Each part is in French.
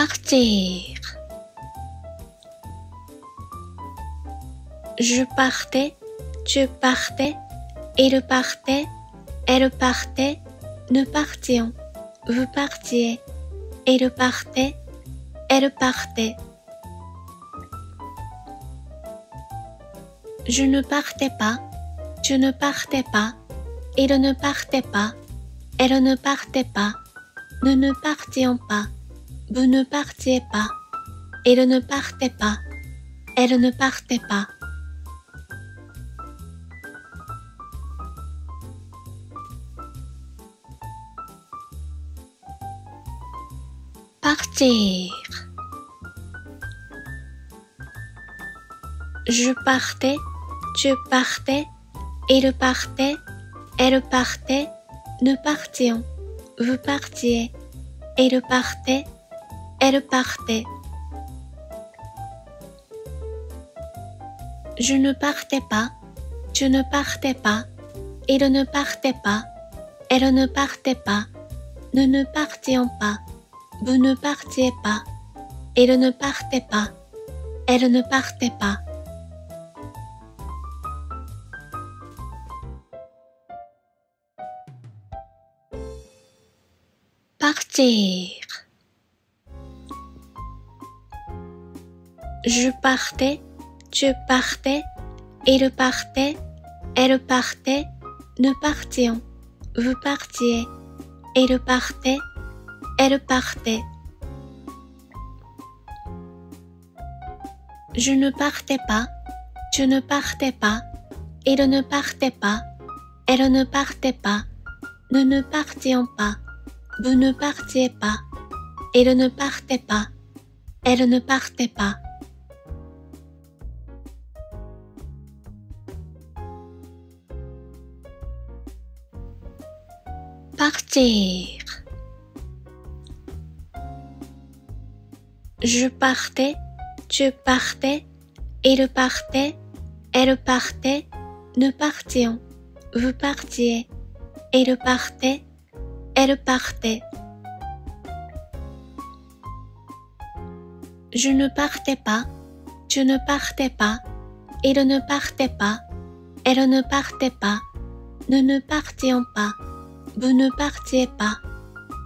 Partir. Je partais, tu partais, il partait, elle partait, nous partions, vous partiez, il partait, elle partait. Je ne partais pas, tu ne partais pas, il ne partait pas, elle ne partait pas, nous ne partions pas, vous ne partiez pas, il ne partait pas, elle ne partait pas. Partir. Je partais, tu partais, il partait, elle partait, nous partions, vous partiez, il partait, elle partait. Je ne partais pas, tu ne partais pas, il ne partait pas, elle ne partait pas, nous ne partions pas, vous ne partiez pas, il ne partait pas, elle ne partait pas. Partir. Je partais, tu partais, il partait, elle partait, nous partions, vous partiez, il partait, elle partait. Je ne partais pas, tu ne partais pas, il ne partait pas, elle ne partait pas, nous ne partions pas, vous ne partiez pas, il ne partait pas, elle ne partait pas. Partir. Je partais, tu partais, il partait, elle partait, nous partions, vous partiez, il partait, elle partait. Je ne partais pas, tu ne partais pas, il ne partait pas, elle ne partait pas, nous ne partions pas, vous ne partiez pas,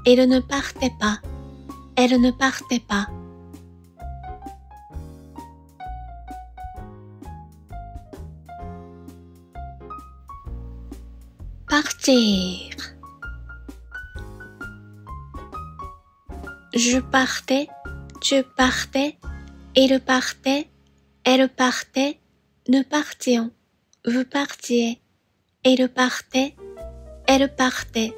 il ne partait pas, elle ne partait pas. Partir. Je partais, tu partais, il partait, elle partait, nous partions, vous partiez, il partait, elle partait.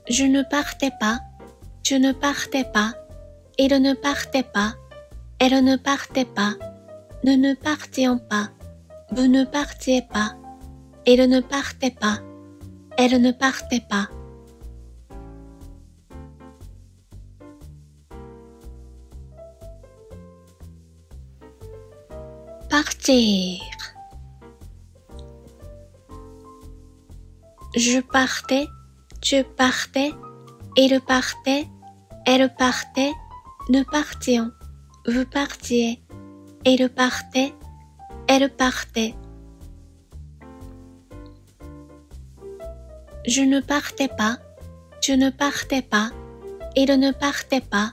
Je ne partais pas, tu ne partais pas, il ne partait pas, elle ne partait pas, nous ne partions pas, vous ne partiez pas, il ne partait pas, elle ne partait pas. Partir. Je partais, tu partais, il partait, elle partait, nous partions, vous partiez, il partait, elle partait. Je ne partais pas, tu ne partais pas, il ne partait pas,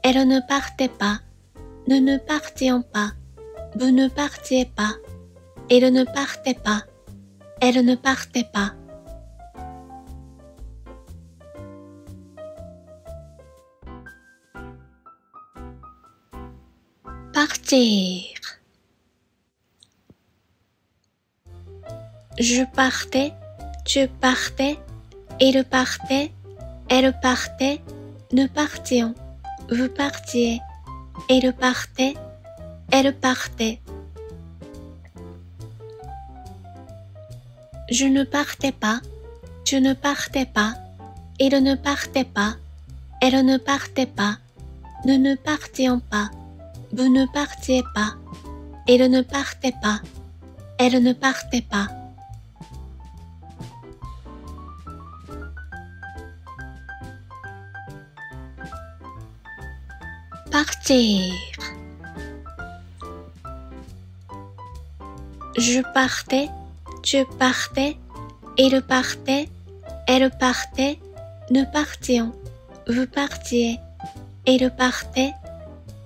elle ne partait pas, nous ne partions pas, vous ne partiez pas, il ne partait pas, elle ne partait pas. Partir. Je partais, tu partais, il partait, elle partait, nous partions, vous partiez, il partait, elle partait. Je ne partais pas, tu ne partais pas, il ne partait pas, elle ne partait pas, nous ne partions pas, vous ne partiez pas, il ne partait pas, elle ne partait pas. partir. Je partais, tu partais, il partait, elle partait, nous partions, vous partiez, il partait,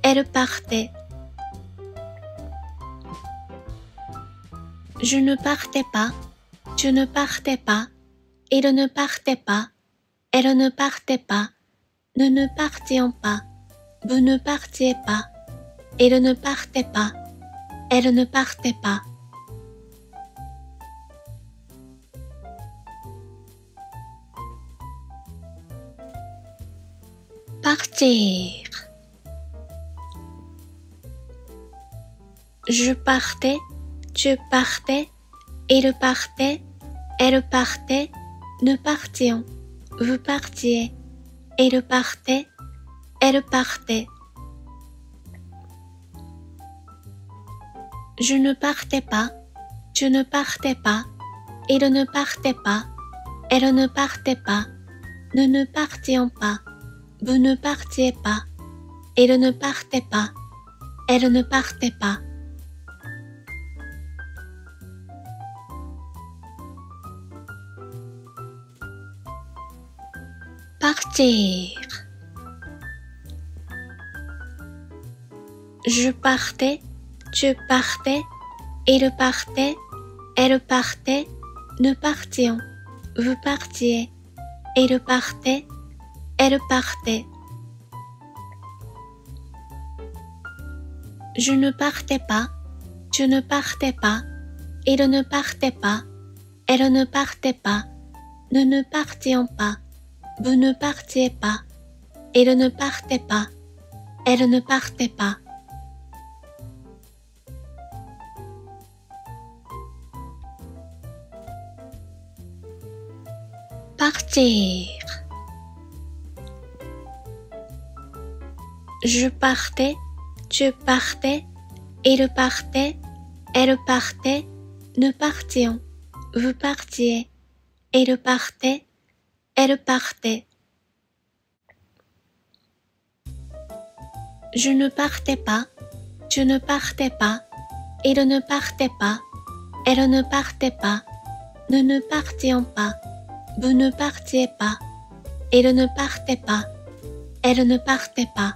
elle partait. Je ne partais pas, tu ne partais pas, il ne partait pas, elle ne partait pas, nous ne partions pas, vous ne partiez pas, il ne partait pas, elle ne partait pas. Partir. Je partais, tu partais, il partait, elle partait, nous partions, vous partiez, il partait, elle partait. Je ne partais pas, tu ne partais pas, il ne partait pas, elle ne partait pas, nous ne partions pas, vous ne partiez pas, il ne partait pas, elle ne partait pas. Partir. Je partais, tu partais, il partait, elle partait, nous partions, vous partiez, il partait, elle partait. Je ne partais pas, tu ne partais pas, il ne partait pas, elle ne partait pas, nous ne partions pas, vous ne partiez pas, il ne partait pas, elle ne partait pas. Partir. Je partais, tu partais, il partait, elle partait, nous partions, vous partiez, il partait, elle partait. Je ne partais pas, tu ne partais pas, il ne partait pas, elle ne partait pas, nous ne partions pas, vous ne partiez pas, il ne partait pas, elle ne partait pas.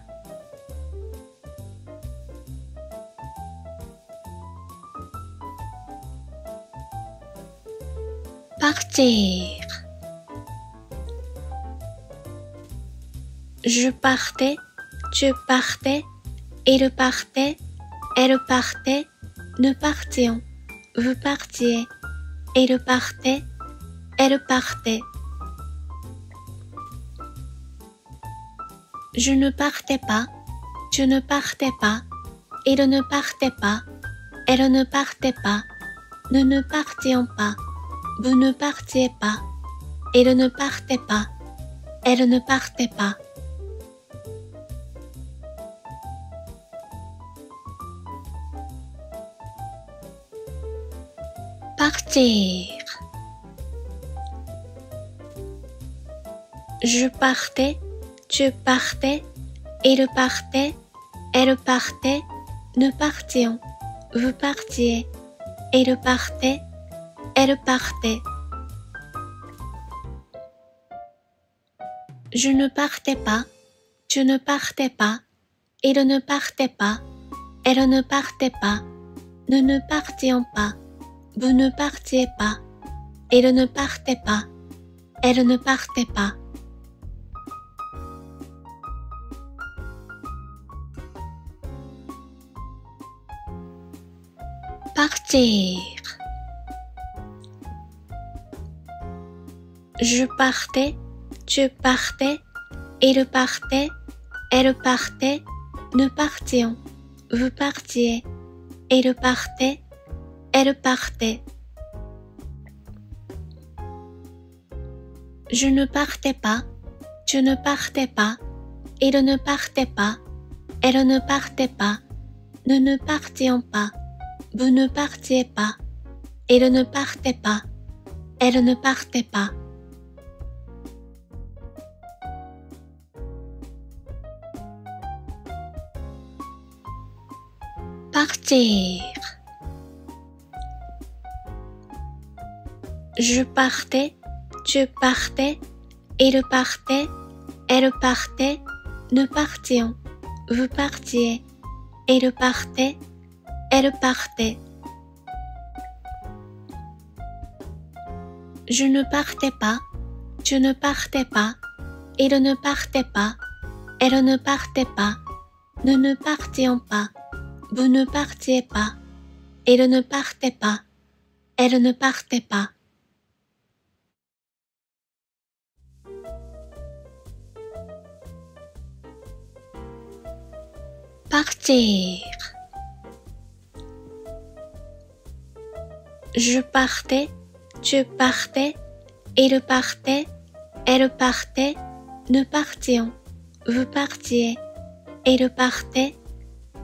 Partir. Je partais, tu partais, il partait, elle partait, nous partions, vous partiez, il partait, elle partait. Je ne partais pas, tu ne partais pas, il ne partait pas, elle ne partait pas, nous ne partions pas, vous ne partiez pas, il ne partait pas, elle ne partait pas. Partir. Je partais, tu partais, il partait, elle partait, nous partions, vous partiez, il partait, elle partait. Je ne partais pas, tu ne partais pas, il ne partait pas, elle ne partait pas, nous ne partions pas, vous ne partiez pas, il ne partait pas, elle ne partait pas. Partir. Je partais, tu partais, il partait, elle partait, nous partions, vous partiez, il partait, elle partait. Je ne partais pas, tu ne partais pas, il ne partait pas, elle ne partait pas, nous ne partions pas, vous ne partiez pas, il ne partait pas, elle ne partait pas. partir. Je partais, tu partais, il partait, elle partait, nous partions, vous partiez, il partait, elle partait. Je ne partais pas, tu ne partais pas, il ne partait pas, elle ne partait pas, nous ne partions pas, vous ne partiez pas, il ne partait pas, elle ne partait pas. Partir. Je partais, tu partais, il partait, elle partait, nous partions, vous partiez, il partait,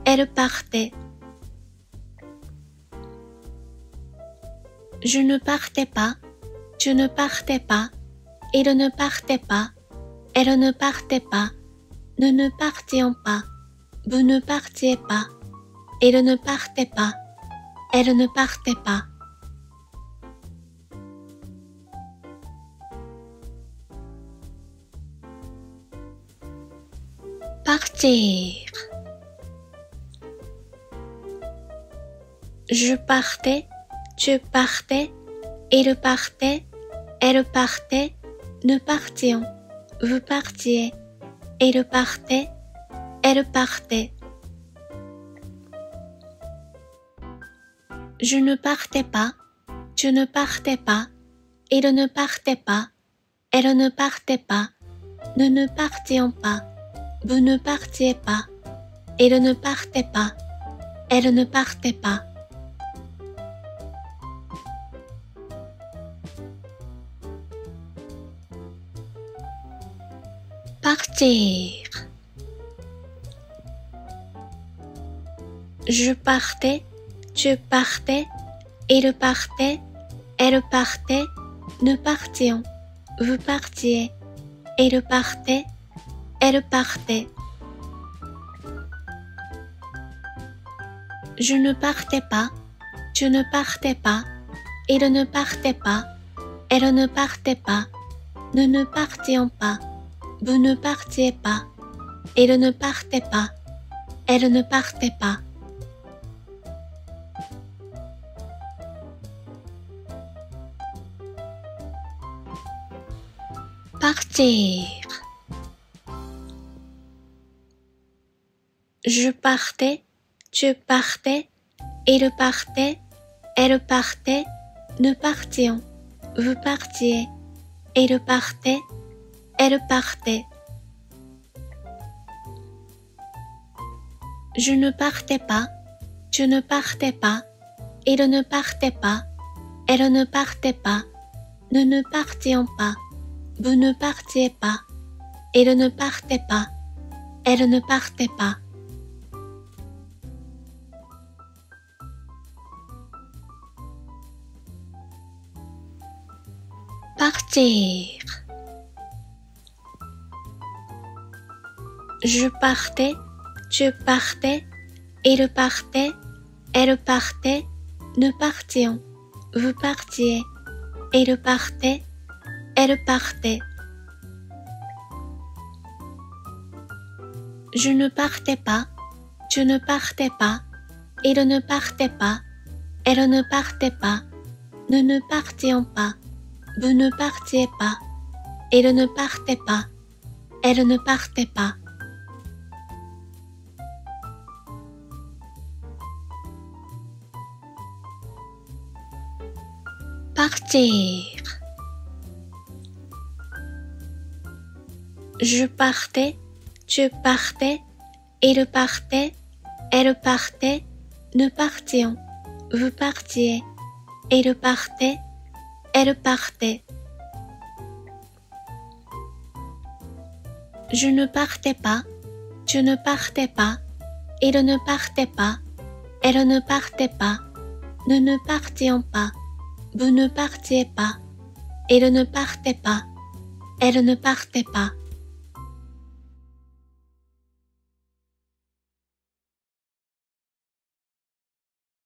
elle partait. Je ne partais pas, tu ne partais pas, il ne partait pas, elle ne partait pas, nous ne partions pas, vous ne partiez pas, il ne partait pas, elle ne partait pas. Partir. Je partais, tu partais, il partait, elle partait, nous partions, vous partiez, il partait, elle partait. Je ne partais pas, tu ne partais pas, il ne partait pas, elle ne partait pas, nous ne partions pas, vous ne partiez pas, il ne partait pas, elle ne partait pas. Partir. Je partais, tu partais, il partait, elle partait, nous partions, vous partiez, il partait, elle partait. Je ne partais pas, tu ne partais pas, il ne partait pas, elle ne partait pas, nous ne partions pas, vous ne partiez pas, il ne partait pas, elle ne partait pas. Partir. Je partais, tu partais, il partait, elle partait, nous partions, vous partiez, il partait, elle partait. Je ne partais pas, tu ne partais pas, il ne partait pas, elle ne partait pas, nous ne partions pas, vous ne partiez pas, il ne partait pas, elle ne partait pas. Partir. Je partais, tu partais, il partait, elle partait, nous partions, vous partiez, il partait, elle partait. Je ne partais pas, tu ne partais pas, il ne partait pas, elle ne partait pas, nous ne partions pas, vous ne partiez pas, il ne partait pas, elle ne partait pas. Partir. Je partais, tu partais, il partait, elle partait, nous partions, vous partiez, il partait, elle partait. Je ne partais pas, tu ne partais pas, il ne partait pas, elle ne partait pas, nous ne partions pas, vous ne partiez pas, il ne partait pas, elle ne partait pas.